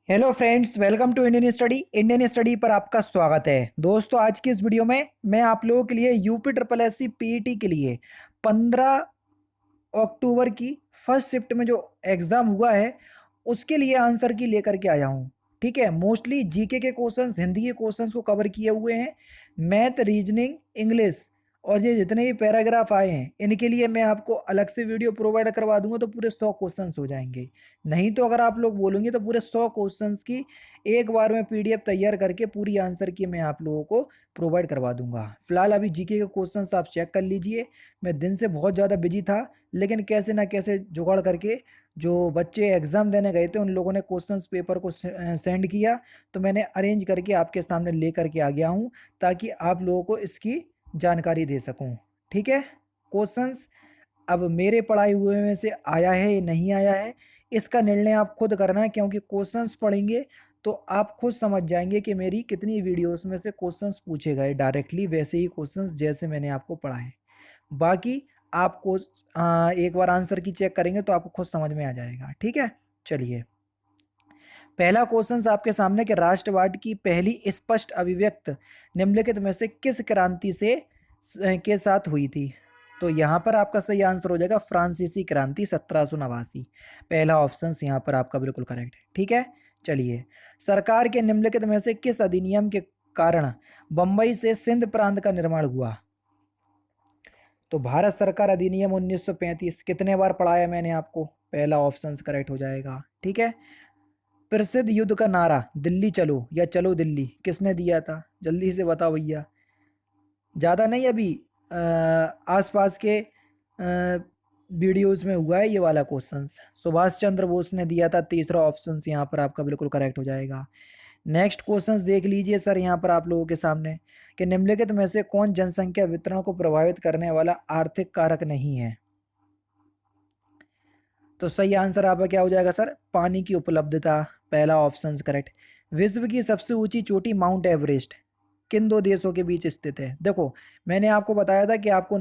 Hello friends, welcome to Indian study पर आपका स्वागत है। दोस्तों, आज की इस वीडियो में मैं आप लोगों के लिए UP triple S C PET के लिए 15 अक्टूबर की फर्स्ट शिफ्ट में जो एग्ज़ाम हुआ है उसके लिए आंसर की लेकर के आया हूँ। ठीक है, मोस्टली जीके के क्वेश्चंस, हिंदी के क्वेश्चंस को कवर किए हुए हैं। मैथ, रीजनिंग, इंग्लिश और ये जितने भी पैराग्राफ आए हैं इनके लिए मैं आपको अलग से वीडियो प्रोवाइड करवा दूंगा, तो पूरे 100 क्वेश्चंस हो जाएंगे। नहीं तो अगर आप लोग बोलेंगे तो पूरे 100 क्वेश्चंस की एक बार में पीडीएफ तैयार करके पूरी आंसर की मैं आप लोगों को प्रोवाइड करवा दूंगा। फिलहाल अभी जीके के क्वेश्चंस आप चेक कर लीजिए। मैं दिन से बहुत ज़्यादा बिजी था, लेकिन कैसे ना कैसे जुगाड़ करके जो बच्चे एग्ज़ाम देने गए थे उन लोगों ने क्वेश्चंस पेपर को सेंड किया, तो मैंने अरेंज करके आपके सामने ले करके आ गया हूँ ताकि आप लोगों को इसकी जानकारी दे सकूँ। ठीक है, क्वेश्चंस अब मेरे पढ़ाए हुए में से आया है या नहीं आया है इसका निर्णय आप खुद करना है, क्योंकि क्वेश्चंस पढ़ेंगे तो आप खुद समझ जाएंगे कि मेरी कितनी वीडियोस में से क्वेश्चंस पूछे गए डायरेक्टली वैसे ही क्वेश्चंस जैसे मैंने आपको पढ़ाए। बाकी आपको एक बार आंसर की चेक करेंगे तो आपको खुद समझ में आ जाएगा। ठीक है, चलिए। पहला क्वेश्चन आपके सामने कि राष्ट्रवाद की पहली स्पष्ट अभिव्यक्त निम्नलिखित में से किस क्रांति से के साथ हुई थी? तो यहाँ पर आपका सही आंसर हो जाएगा फ्रांसीसी क्रांति 1789। पहला ऑप्शन यहाँ पर आपका बिल्कुल करेक्ट है। ठीक है, चलिए। सरकार के निम्नलिखित में से किस अधिनियम के कारण बंबई से सिंध प्रांत का निर्माण हुआ? तो भारत सरकार अधिनियम 1935 कितने बार पढ़ाया मैंने आपको? पहला ऑप्शन करेक्ट हो जाएगा। ठीक है। प्रसिद्ध युद्ध का नारा दिल्ली चलो या चलो दिल्ली किसने दिया था? जल्दी से बताओ भैया। ज़्यादा नहीं, अभी आसपास के वीडियोस में हुआ है ये वाला क्वेश्चन। सुभाष चंद्र बोस ने दिया था। तीसरा ऑप्शन यहाँ पर आपका बिल्कुल करेक्ट हो जाएगा। नेक्स्ट क्वेश्चंस देख लीजिए सर यहाँ पर आप लोगों के सामने कि निम्नलिखित में से कौन जनसंख्या वितरण को प्रभावित करने वाला आर्थिक कारक नहीं है? तो सही आंसर आपका क्या हो जाएगा सर? पानी की उपलब्धता। पहला ऑप्शन करेक्ट। विश्व की सबसे ऊंची चोटी माउंट एवरेस्ट किन दो देशों के बीच स्थित है? देखो, मैंने आपको बताया था कि आपको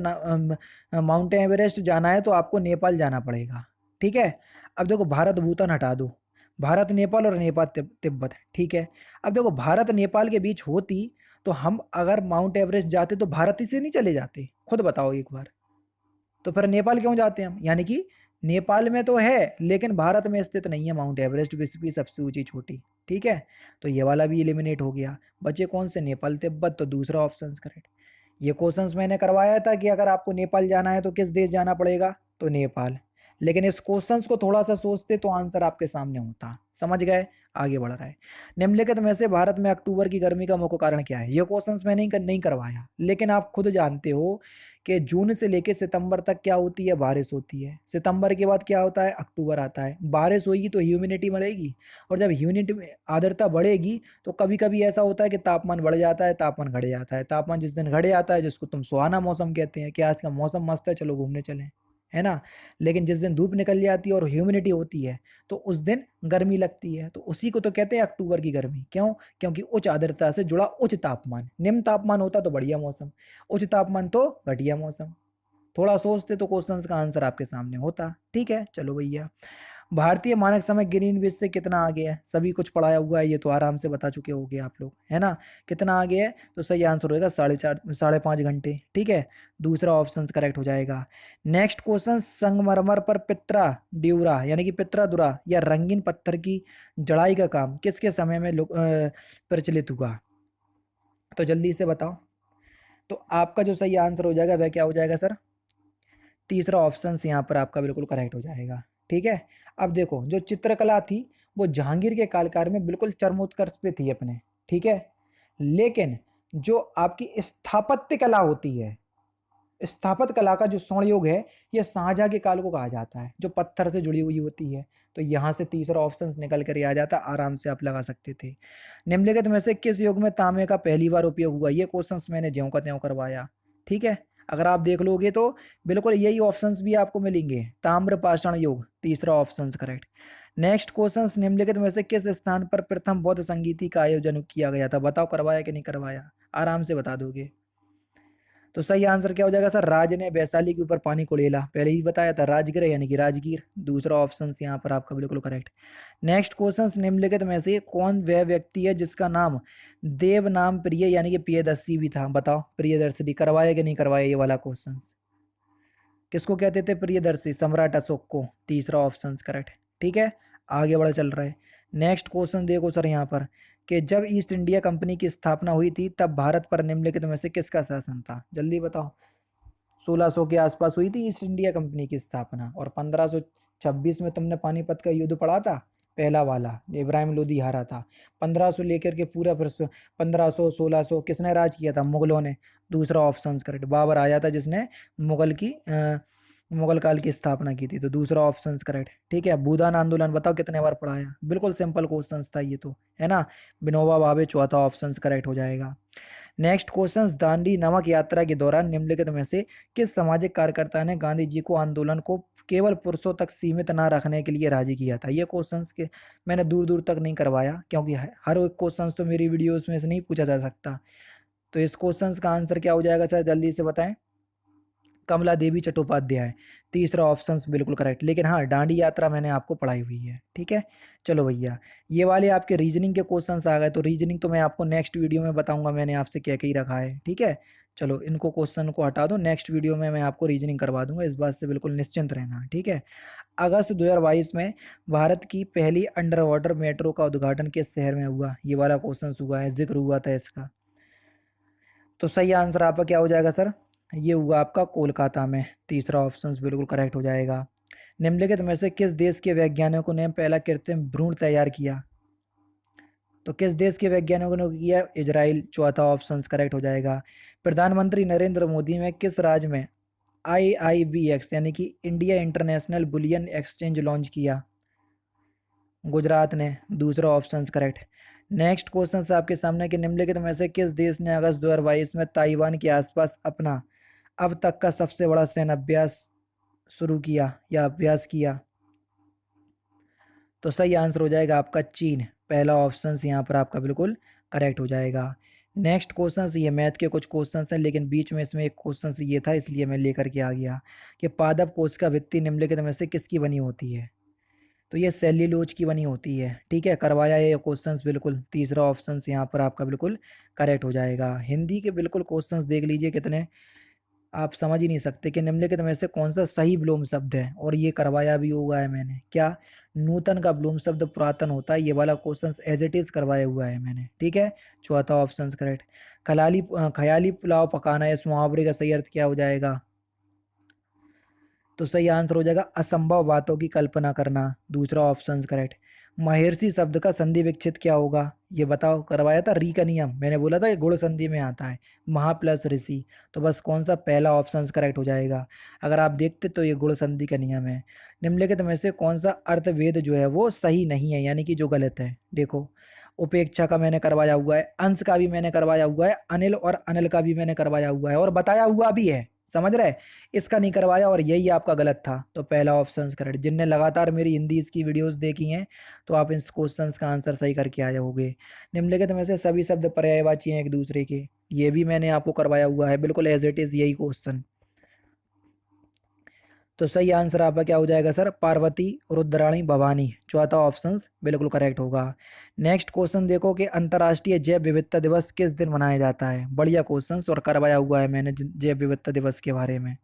माउंट एवरेस्ट जाना है तो आपको नेपाल जाना पड़ेगा। ठीक है। अब देखो, भारत भूटान हटा दो, भारत नेपाल और नेपाल तिब्बत। ठीक है। अब देखो, भारत नेपाल के बीच होती तो हम अगर माउंट एवरेस्ट जाते तो भारत ही से नहीं चले जाते? खुद बताओ एक बार। तो फिर नेपाल क्यों जाते हैं हम? यानी कि नेपाल में तो है लेकिन भारत में स्थित नहीं है माउंट एवरेस्ट, विश्व की सबसे ऊंची चोटी। ठीक है, तो ये वाला भी एलिमिनेट हो गया। बचे कौन से? नेपाल तिब्बत, तो दूसरा ऑप्शन करेक्ट। ये क्वेश्चंस मैंने करवाया था कि अगर आपको नेपाल जाना है तो किस देश जाना पड़ेगा? तो नेपाल। लेकिन इस क्वेश्चंस को थोड़ा सा सोचते तो आंसर आपके सामने होता। समझ गए? आगे बढ़ रहा है। निम्नलिखित में से भारत में अक्टूबर की गर्मी का मुख्य कारण क्या है? ये क्वेश्चंस मैंने नहीं करवाया, लेकिन आप खुद जानते हो कि जून से लेकर सितंबर तक क्या होती है? बारिश होती है। सितंबर के बाद क्या होता है? अक्टूबर आता है। बारिश होगी तो ह्यूमिडिटी बढ़ेगी, और जब ह्यूमिडिटी आर्द्रता बढ़ेगी तो कभी कभी ऐसा होता है कि तापमान बढ़ जाता है, तापमान घट जाता है। तापमान जिस दिन घट जाता है, जिसको तुम सुहाना मौसम कहते हैं कि आज का मौसम मस्त है, चलो घूमने चलें, है ना। लेकिन जिस दिन धूप निकल जाती है और ह्यूमिडिटी होती है तो उस दिन गर्मी लगती है, तो उसी को तो कहते हैं अक्टूबर की गर्मी। क्यों? क्योंकि उच्च आर्द्रता से जुड़ा उच्च तापमान। निम्न तापमान होता तो बढ़िया मौसम, उच्च तापमान तो घटिया मौसम। थोड़ा सोचते तो क्वेश्चंस का आंसर आपके सामने होता। ठीक है, चलो भैया। भारतीय मानक समय ग्रीनविच से कितना आगे है? सभी कुछ पढ़ाया हुआ है, ये तो आराम से बता चुके होगे आप लोग, है ना। कितना आगे है? तो सही आंसर होगा 4.5 ठीक है, दूसरा ऑप्शन करेक्ट हो जाएगा। नेक्स्ट क्वेश्चन, संगमरमर पर पित्रा ड्यूरा यानी कि पित्रा दुरा या रंगीन पत्थर की जड़ाई का काम किसके समय में प्रचलित हुआ? तो जल्दी से बताओ। तो आपका जो सही आंसर हो जाएगा वह क्या हो जाएगा सर? तीसरा ऑप्शन यहाँ पर आपका बिल्कुल करेक्ट हो जाएगा। ठीक है। अब देखो, जो चित्रकला थी वो जहांगीर के कालकाल में बिल्कुल चरमोत्कर्ष पे थी अपने। ठीक है। लेकिन जो आपकी स्थापत्य कला होती है, स्थापत्य कला का जो स्वर्ण युग है, ये शाहजहां के काल को कहा जाता है, जो पत्थर से जुड़ी हुई होती है। तो यहाँ से तीसरा ऑप्शन निकल कर आ जाता, आराम से आप लगा सकते थे। निम्नलिखित में से किस युग में तांबे का पहली बार उपयोग हुआ? ये क्वेश्चंस मैंने ज्यों का त्यों करवाया। ठीक है, अगर आप देख लोगे तो बिल्कुल यही ऑप्शंस भी आपको मिलेंगे। ताम्र पाषाण युग, तीसरा ऑप्शन करेक्ट। नेक्स्ट क्वेश्चन, निम्नलिखित में से किस स्थान पर प्रथम बौद्ध संगीति का आयोजन किया गया था? बताओ, करवाया कि नहीं करवाया? आराम से बता दोगे। तो सही आंसर क्या हो जाएगा सर, राज ने वैशाली के ऊपर पानी को उड़ेला, पहले ही बताया था, राजगिर यानी कि राजगीर, दूसरा ऑप्शन यहाँ पर आपका बिल्कुल करेक्ट। नेक्स्ट क्वेश्चन, निम्नलिखित में से कौन वह व्यक्ति है जिसका नाम देव नाम प्रिय यानी कि प्रियदर्शी भी था, बताओ प्रियदर्शी करवाया कि नहीं करवाया, ये वाला क्वेश्चन किसको कहते थे, प्रियदर्शी, सम्राट अशोक को, तीसरा ऑप्शन करेक्ट। ठीक है, आगे बढ़ा चल रहा है। नेक्स्ट क्वेश्चन देखो सर यहाँ पर, कि जब ईस्ट इंडिया कंपनी की स्थापना हुई थी तब भारत पर निम्नलिखित में से किसका शासन था, जल्दी बताओ। 1600 के आसपास हुई थी ईस्ट इंडिया कंपनी की स्थापना, और 1526 में तुमने पानीपत का युद्ध पढ़ा था, पहला वाला, इब्राहिम लोदी हारा था। 1500 लेकर के पूरा फिर 1500 1600 किसने राज किया था, मुगलों ने, दूसरा ऑप्शन करेक्ट। बाबर आया था जिसने मुगल काल की स्थापना की थी, तो दूसरा ऑप्शन करेक्ट। ठीक है, भूदान आंदोलन बताओ कितने बार पढ़ाया, बिल्कुल सिंपल क्वेश्चन था ये तो, है ना। विनोबा भावे, चौथा ऑप्शन करेक्ट हो जाएगा। नेक्स्ट क्वेश्चन, दांडी नमक यात्रा के दौरान निम्नलिखित में से किस सामाजिक कार्यकर्ता ने गांधी जी को आंदोलन को केवल पुरुषों तक सीमित ना रखने के लिए राजी किया था। ये क्वेश्चंस के मैंने दूर दूर तक नहीं करवाया, क्योंकि हर एक क्वेश्चंस तो मेरी वीडियोस में से नहीं पूछा जा सकता। तो इस क्वेश्चंस का आंसर क्या हो जाएगा सर, जल्दी से बताएं। कमला देवी चट्टोपाध्याय, तीसरा ऑप्शन बिल्कुल करेक्ट। लेकिन हाँ, दांडी यात्रा मैंने आपको पढ़ाई हुई है। ठीक है, चलो भैया, ये वाले आपके रीजनिंग के क्वेश्चंस आ गए, तो रीजनिंग तो मैं आपको नेक्स्ट वीडियो में बताऊंगा, मैंने आपसे क्या क्या ही रखा है। ठीक है, चलो इनको क्वेश्चन को हटा दो, नेक्स्ट वीडियो में मैं आपको रीजनिंग करवा दूंगा, इस बात से बिल्कुल निश्चिंत रहना। ठीक है, अगस्त 2022 में भारत की पहली अंडर वाटर मेट्रो का उद्घाटन किस शहर में हुआ, ये वाला क्वेश्चन हुआ है, जिक्र हुआ था इसका। तो सही आंसर आपका क्या हो जाएगा सर, ये हुआ आपका कोलकाता में, तीसरा ऑप्शन बिल्कुल करेक्ट हो जाएगा। निम्नलिखित में से किस देश के वैज्ञानिकों ने पहला कृत्रिम भ्रूण तैयार किया, तो किस देश के वैज्ञानिकों ने किया, इजराइल, चौथा ऑप्शन करेक्ट हो जाएगा। प्रधानमंत्री नरेंद्र मोदी ने किस राज्य में IIBX यानी कि India international bullion exchange launch किया, गुजरात ने, दूसरा ऑप्शन करेक्ट। नेक्स्ट क्वेश्चन आपके सामने, कि निम्नलिखित में से किस देश ने अगस्त 2022 में ताइवान के आसपास अपना अब तक का सबसे बड़ा सैन्य अभ्यास शुरू किया या अभ्यास किया, तो सही आंसर हो जाएगा आपका चीन, पहला ऑप्शन यहाँ पर आपका बिल्कुल करेक्ट हो जाएगा। नेक्स्ट क्वेश्चन ये मैथ के कुछ क्वेश्चन हैं, लेकिन बीच में इसमें एक क्वेश्चन ये था इसलिए मैं लेकर के आ गया, कि पादप कोश का भित्ति निम्नलिखित में से किसकी बनी होती है, तो ये सेल्यूलोज की बनी होती है। ठीक है, करवाया ये क्वेश्चंस बिल्कुल, तीसरा ऑप्शन यहाँ पर आपका बिल्कुल करेक्ट हो जाएगा। हिंदी के बिल्कुल क्वेश्चंस देख लीजिए कितने, आप समझ ही नहीं सकते कि निम्नलिखित में से कौन सा सही विलोम शब्द है, और ये करवाया भी हुआ है मैंने, क्या नूतन का विलोम शब्द पुरातन होता है, ये वाला क्वेश्चंस एज इट इज करवाया हुआ है मैंने। ठीक है, चौथा ऑप्शन करेक्ट। ख्याली पुलाव पकाना, इस मुहावरे का सही अर्थ क्या हो जाएगा, तो सही आंसर हो जाएगा असंभव बातों की कल्पना करना, दूसरा ऑप्शन करेक्ट। महर्षि शब्द का संधि विच्छेद क्या होगा, ये बताओ, करवाया था री का नियम, मैंने बोला था कि गुण संधि में आता है, महा प्लस ऋषि, तो बस कौन सा पहला ऑप्शन करेक्ट हो जाएगा। अगर आप देखते तो ये गुण संधि का नियम है। निम्नलिखित में से कौन सा अर्थवेद जो है वो सही नहीं है, यानी कि जो गलत है, देखो, उपेक्षा का मैंने करवाया हुआ है, अंश का भी मैंने करवाया हुआ है, अनिल और अनिल का भी मैंने करवाया हुआ है, और बताया हुआ भी है, समझ रहे, इसका नहीं करवाया और यही आपका गलत था, तो पहला ऑप्शन करेक्ट। जिनने लगातार मेरी हिंदी की वीडियोस देखी हैं तो आप इस क्वेश्चंस का आंसर सही करके आए होगे। निम्नलिखित में से सभी शब्द पर्यायवाची हैं एक दूसरे के, ये भी मैंने आपको करवाया हुआ है, बिल्कुल एज इट इज यही क्वेश्चन। तो सही आंसर आपका क्या हो जाएगा सर, पार्वती, रुद्राणी, भवानी, चौथा ऑप्शन बिल्कुल करेक्ट होगा। नेक्स्ट क्वेश्चन देखो, कि अंतर्राष्ट्रीय जैव विविधता दिवस किस दिन मनाया जाता है, बढ़िया क्वेश्चन और करवाया हुआ है मैंने जैव विविधता दिवस के बारे में।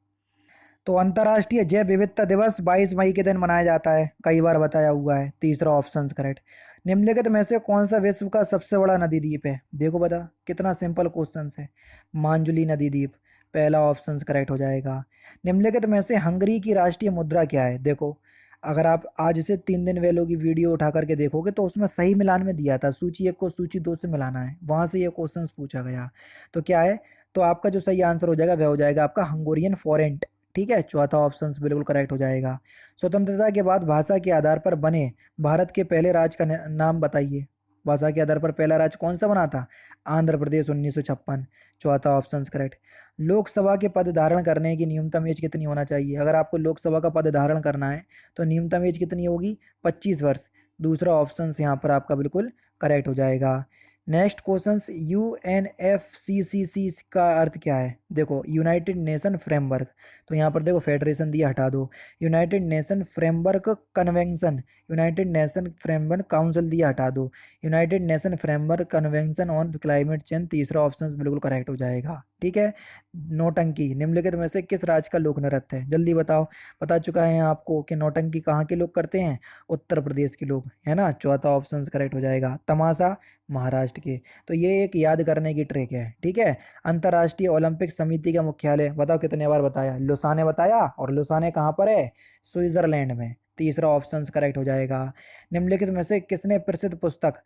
तो अंतर्राष्ट्रीय जैव विविधता दिवस 22 मई के दिन मनाया जाता है, कई बार बताया हुआ है, तीसरा ऑप्शन करेक्ट। निम्नलिखित में से कौन सा विश्व का सबसे बड़ा नदी द्वीप है, देखो बता, कितना सिंपल क्वेश्चन है, मांजुली नदी द्वीप, पहला ऑप्शन करेक्ट हो जाएगा। निम्नलिखित में से हंगरी की राष्ट्रीय मुद्रा क्या है, देखो, अगर आप आज से 3 दिन वैल्यू की वीडियो उठा करके देखोगे तो उसमें सही मिलान में दिया था, सूची 1 को सूची 2 से मिलाना है, वहां से ये क्वेश्चन पूछा गया, तो क्या है, तो आपका जो सही आंसर हो जाएगा वह हो जाएगा आपका हंगोरियन फॉरेंट। ठीक है, चौथा ऑप्शन बिल्कुल करेक्ट हो जाएगा। स्वतंत्रता के बाद भाषा के आधार पर बने भारत के पहले राज्य का नाम बताइए, भाषा के आधार पर पहला राज्य कौन सा बना था, आंध्र प्रदेश, 1956, चौथा ऑप्शन करेक्ट। लोकसभा के पद धारण करने की न्यूनतम एज कितनी होना चाहिए, अगर आपको लोकसभा का पद धारण करना है तो न्यूनतम एज कितनी होगी, 25 वर्ष, दूसरा ऑप्शन यहाँ पर आपका बिल्कुल करेक्ट हो जाएगा। नेक्स्ट क्वेश्चन, UNFCCC का अर्थ क्या है? देखो, यूनाइटेड नेशन फ्रेमवर्क, तो यहाँ पर देखो फेडरेशन दिया, हटा दो। United nation framework convention, United nation framework council दिया, हटा दो। United nation framework convention on climate change, तीसरा ऑप्शन बिल्कुल करेक्ट हो जाएगा। ठीक है। नौटंकी निम्नलिखित में से किस राज्य का लोक नृत्य है? जल्दी बताओ। बता चुका है आपको कि नौटंकी कहाँ के लोग करते हैं, उत्तर प्रदेश के लोग, है ना। चौथा ऑप्शन करेक्ट हो जाएगा। तमाशा, महाराष्ट्र के। तो ये एक याद करने की ट्रिक है। ठीक है। अंतर्राष्ट्रीय ओलंपिक समिति का मुख्यालय बताओ, कितने बार बताया? लुसाने बताया, और लुसाने कहाँ पर है? स्विट्जरलैंड में। तीसरा ऑप्शन करेक्ट हो जाएगा। निम्नलिखित में से किसने प्रसिद्ध पुस्तक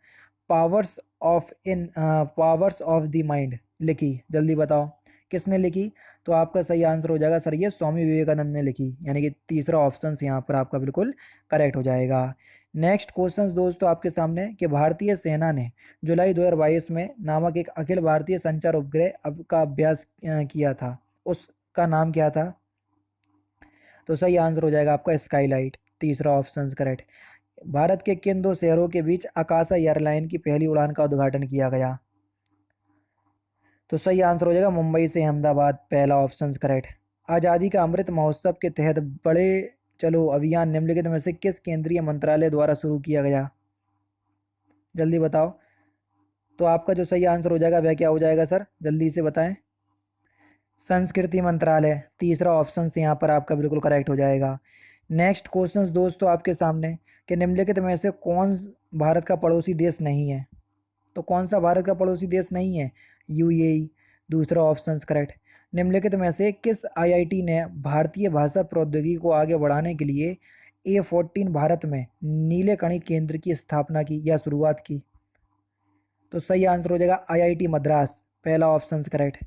पावर्स ऑफ द माइंड लिखी? जल्दी बताओ, किसने लिखी? तो आपका सही आंसर हो जाएगा सर, ये स्वामी विवेकानंद ने लिखी, यानी कि तीसरा ऑप्शन यहाँ पर आपका बिल्कुल करेक्ट हो जाएगा। नेक्स्ट क्वेश्चन दोस्तों आपके सामने, कि भारतीय सेना ने जुलाई 2022 में नामक एक अखिल भारतीय संचार उपग्रह का अभ्यास किया था, उसका नाम क्या था? तो सही आंसर हो जाएगा आपका स्काईलाइट, तीसरा ऑप्शन करेक्ट। भारत के किन दो शहरों के बीच आकाशा एयरलाइन की पहली उड़ान का उद्घाटन किया गया? तो सही आंसर हो जाएगा मुंबई से अहमदाबाद, पहला ऑप्शन करेक्ट। आज़ादी का अमृत महोत्सव के तहत बड़े चलो अभियान निम्नलिखित में से किस केंद्रीय मंत्रालय द्वारा शुरू किया गया? जल्दी बताओ। तो आपका जो सही आंसर हो जाएगा वह क्या हो जाएगा सर? जल्दी से बताएं। संस्कृति मंत्रालय, तीसरा ऑप्शन से यहाँ पर आपका बिल्कुल करेक्ट हो जाएगा। नेक्स्ट क्वेश्चंस दोस्तों आपके सामने, कि निम्नलिखित में से कौन भारत का पड़ोसी देश नहीं है? तो कौन सा भारत का पड़ोसी देश नहीं है? यूएई, दूसरा ऑप्शन करेक्ट। निम्नलिखित में से किस आईआईटी ने भारतीय भाषा प्रौद्योगिकी को आगे बढ़ाने के लिए A14 भारत में नीले कणी केंद्र की स्थापना की या शुरुआत की? तो सही आंसर हो जाएगा आईआईटी मद्रास, पहला ऑप्शन करेक्ट।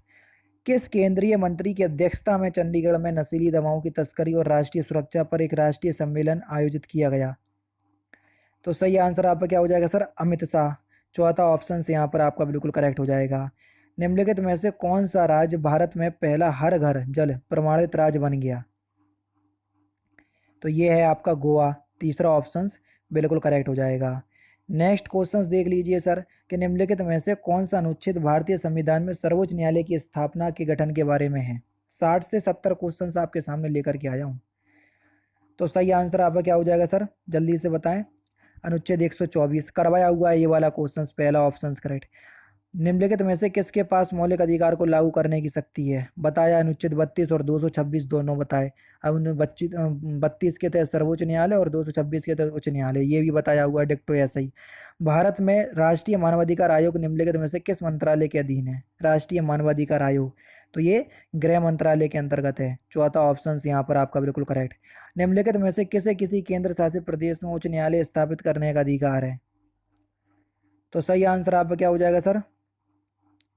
किस केंद्रीय मंत्री की अध्यक्षता में चंडीगढ़ में नशीली दवाओं की तस्करी और राष्ट्रीय सुरक्षा पर एक राष्ट्रीय सम्मेलन आयोजित किया गया? तो सही आंसर आपका क्या हो जाएगा सर? अमित शाह, चौथा ऑप्शन से यहाँ पर आपका बिल्कुल करेक्ट हो जाएगा। निम्नलिखित में से कौन सा राज्य भारत में पहला हर घर जल प्रमाणित राज्य बन गया? तो ये है आपका गोवा, तीसरा ऑप्शन बिल्कुल करेक्ट हो जाएगा। नेक्स्ट क्वेश्चंस देख लीजिए सर, कि निम्नलिखित में से कौन सा अनुच्छेद भारतीय संविधान में सर्वोच्च न्यायालय की स्थापना के गठन के बारे में है? 60 से 70 क्वेश्चंस आपके सामने लेकर के आया हूँ। तो सही आंसर आपका क्या हो जाएगा सर? जल्दी से बताएं। अनुच्छेद 124 करवाया हुआ है ये वाला क्वेश्चन, पहला ऑप्शन करेक्ट। निम्नलिखित में से किसके पास मौलिक अधिकार को लागू करने की शक्ति है? बताया अनुच्छेद 32 और 226 दोनों बताए। अब उन 32 के तहत सर्वोच्च न्यायालय और 226 के तहत उच्च न्यायालय, ये भी बताया हुआ है डिक्टो ऐसा ही। भारत में राष्ट्रीय मानवाधिकार आयोग निम्नलिखित में से किस मंत्रालय के अधीन है? राष्ट्रीय मानवाधिकार आयोग, तो ये गृह मंत्रालय के अंतर्गत है, चौथा ऑप्शन यहाँ पर आपका बिल्कुल करेक्ट। निम्नलिखित में से किसे किसी केंद्र शासित प्रदेश में उच्च न्यायालय स्थापित करने का अधिकार है? तो सही आंसर आपका क्या हो जाएगा सर?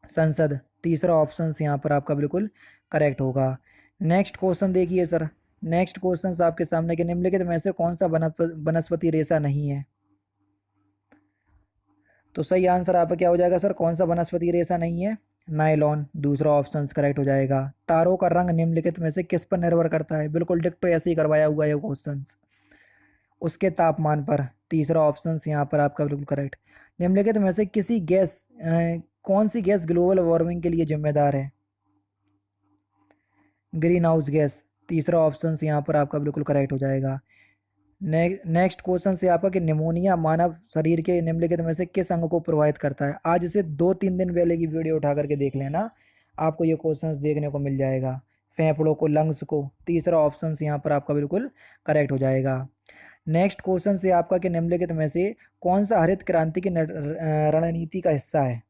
संसद, तीसरा ऑप्शन यहाँ पर आपका बिल्कुल करेक्ट होगा। नेक्स्ट क्वेश्चन देखिए सर, नेक्स्ट क्वेश्चन आपके सामने, के निम्नलिखित में से कौन सा वनस्पति रेशा नहीं है? तो सही आंसर आपका क्या हो जाएगा सर? कौन सा वनस्पति रेशा नहीं है? नायलॉन, दूसरा ऑप्शन करेक्ट हो जाएगा। तारों का रंग निम्नलिखित में से किस पर निर्भर करता है? बिल्कुल डिक्टो ऐसे ही करवाया हुआ है क्वेश्चन, उसके तापमान पर, तीसरा ऑप्शन यहाँ पर आपका बिल्कुल करेक्ट। निम्नलिखित में से किसी गैस कौन सी गैस ग्लोबल वार्मिंग के लिए जिम्मेदार है? ग्रीन हाउस गैस, तीसरा ऑप्शन यहाँ पर आपका बिल्कुल करेक्ट हो जाएगा। नेक्स्ट क्वेश्चन से आपका, कि निमोनिया मानव शरीर के निम्नलिखित में से किस अंग को प्रभावित करता है? आज से 2-3 दिन पहले की वीडियो उठा करके देख लेना, आपको ये क्वेश्चंस देखने को मिल जाएगा। फेफड़ों को, लंग्स को, तीसरा ऑप्शन यहाँ पर आपका बिल्कुल करेक्ट हो जाएगा। नेक्स्ट क्वेश्चन से आपका, कि निम्नलिखित में से कौन सा हरित क्रांति की रणनीति का हिस्सा है?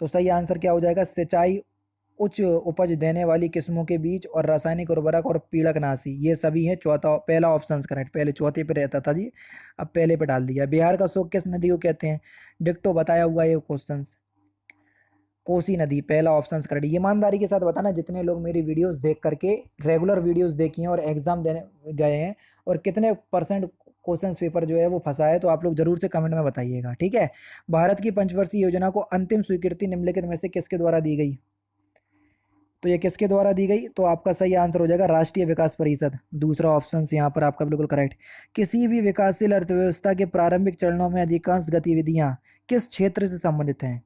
तो सही आंसर क्या हो जाएगा? सिंचाई, उच्च उपज देने वाली किस्मों के बीच, और रासायनिक उर्वरक और पीड़कनाशी, ये सभी हैं, चौथा पहला ऑप्शन करेक्ट। पहले चौथे पे रहता था जी, अब पहले पे डाल दिया। बिहार का शोक किस नदी को कहते हैं? डिक्टो बताया हुआ ये क्वेश्चन, कोसी नदी, पहला ऑप्शन करेक्ट। ईमानदारी के साथ बताना जितने लोग मेरी वीडियोस देख करके रेगुलर वीडियोस देखी हैं और एग्जाम देने गए हैं, और कितने परसेंट क्वेश्चन पेपर जो है वो फंसा है, तो आप लोग जरूर से कमेंट में बताइएगा। ठीक है। भारत की पंचवर्षीय योजना को अंतिम स्वीकृति निम्नलिखित में से किसके द्वारा दी गई? तो ये किसके द्वारा दी गई? तो आपका सही आंसर हो जाएगा राष्ट्रीय विकास परिषद। दूसरा ऑप्शन यहाँ पर आपका बिल्कुल करेक्ट। किसी भी विकासशील अर्थव्यवस्था के प्रारंभिक चरणों में अधिकांश गतिविधियां किस क्षेत्र से संबंधित हैं?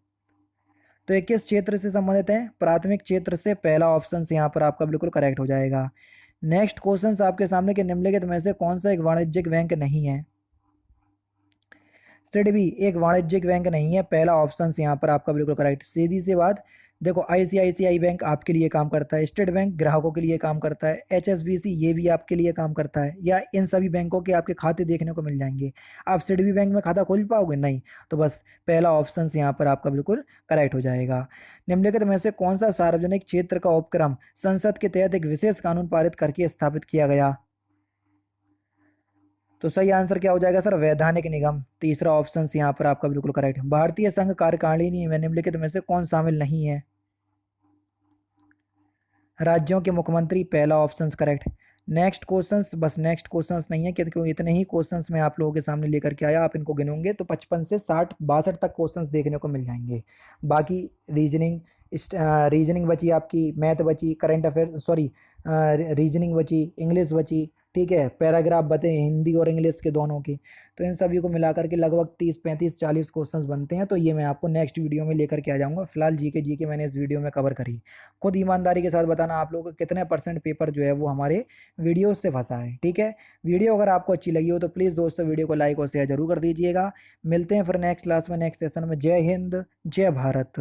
तो ये किस क्षेत्र से संबंधित है? प्राथमिक क्षेत्र से। पहला ऑप्शन यहाँ पर आपका बिल्कुल करेक्ट हो जाएगा। नेक्स्ट क्वेश्चन आपके सामने के निम्नलिखित में से कौन सा एक वाणिज्यिक बैंक नहीं है? सिडबी एक वाणिज्यिक बैंक नहीं है। पहला ऑप्शन यहाँ पर आपका बिल्कुल करेक्ट। सीधी सी बात, देखो आईसीआईसीआई बैंक आपके लिए काम करता है, स्टेट बैंक ग्राहकों के लिए काम करता है, एचएसबीसी ये भी आपके लिए काम करता है, या इन सभी बैंकों के आपके खाते देखने को मिल जाएंगे। आप सिडबी बैंक में खाता खोल पाओगे? नहीं। तो बस पहला ऑप्शन यहाँ पर आपका बिल्कुल करेक्ट हो जाएगा। निम्नलिखित में से कौन सा सार्वजनिक क्षेत्र का उपक्रम संसद के तहत एक विशेष कानून पारित करके स्थापित किया गया? तो सही आंसर क्या हो जाएगा सर? वैधानिक निगम। तीसरा ऑप्शन यहाँ पर आपका बिल्कुल करेक्ट। भारतीय संघ कार्यकारिणी में निम्नलिखित में से कौन शामिल नहीं है? राज्यों के मुख्यमंत्री। पहला ऑप्शन करेक्ट। नेक्स्ट क्वेश्चंस, बस नेक्स्ट क्वेश्चंस नहीं है क्योंकि इतने ही क्वेश्चंस मैं आप लोगों के सामने लेकर के आया। आप इनको गिनोगे तो 55 से 60 62 तक क्वेश्चंस देखने को मिल जाएंगे। बाकी रीजनिंग, रीजनिंग बची आपकी, मैथ बची, करंट अफेयर सॉरी रीजनिंग बची, इंग्लिश बची, ठीक है, पैराग्राफ बते हिंदी और इंग्लिश के दोनों के। तो इन सभी को मिलाकर के लगभग 30 35 40 क्वेश्चंस बनते हैं। तो ये मैं आपको नेक्स्ट वीडियो में लेकर के आ जाऊंगा। फिलहाल जीके मैंने इस वीडियो में कवर करी। खुद ईमानदारी के साथ बताना आप लोगों को कितने % पेपर जो है वो हमारे वीडियो से फंसा है, ठीक है। वीडियो अगर आपको अच्छी लगी हो तो प्लीज़ दोस्तों वीडियो को लाइक और शेयर जरूर कर दीजिएगा। मिलते हैं फिर नेक्स्ट क्लास में, नेक्स्ट सेशन में। जय हिंद, जय भारत।